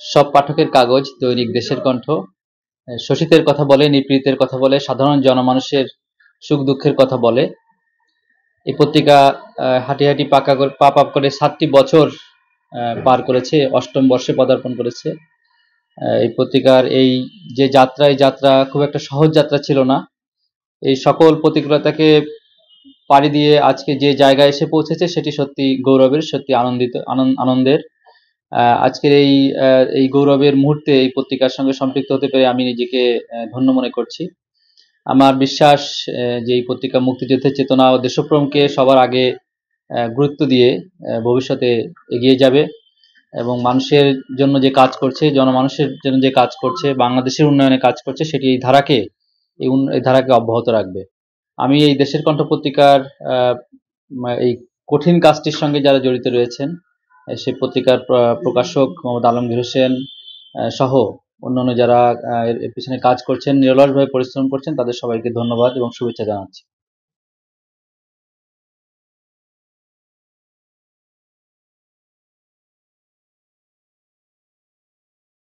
সব পাঠকের কাগজ দৈনিক দেশের কণ্ঠ শোষিতের কথা বলে, নিপীড়িতের কথা বলে, সাধারণ জনমানুষের সুখ দুঃখের কথা বলে। এই পত্রিকা হাঁটি হাঁটি পা করে 7টি বছর পার করেছে, 8ম বর্ষে পদার্পণ করেছে। এই পত্রিকার এই যে যাত্রা, এই যাত্রা খুব একটা সহজ যাত্রা ছিল না। এই সকল প্রতিকূলতাকে পাড়ি দিয়ে আজকে যে জায়গায় এসে পৌঁছেছে সেটি সত্যি গৌরবের, সত্যি আনন্দের। আজকের এই গৌরবের মুহূর্তে এই পত্রিকার সঙ্গে সম্পৃক্ত হতে পেরে আমি নিজেকে ধন্য মনে করছি। আমার বিশ্বাস যে এই পত্রিকা মুক্তিযুদ্ধের চেতনা ও দেশপ্রেমকে সবার আগে গুরুত্ব দিয়ে ভবিষ্যতে এগিয়ে যাবে এবং মানুষের জন্য যে কাজ করছে, জনমানুষের জন্য যে কাজ করছে, বাংলাদেশের উন্নয়নে কাজ করছে, সেটি এই ধারাকে অব্যাহত রাখবে। আমি এই দেশের কণ্ঠ পত্রিকার এই কঠিন কাজটির সঙ্গে যারা জড়িত রয়েছেন, সেই পত্রিকার প্রকাশক মোহাম্মদ আলমগীর হোসেন সহ অন্যান্য যারা এর পেছনে কাজ করছেন, নিরলসভাবে পরিশ্রম করছেন, তাদের সবাইকে ধন্যবাদ এবং শুভেচ্ছা জানাচ্ছি।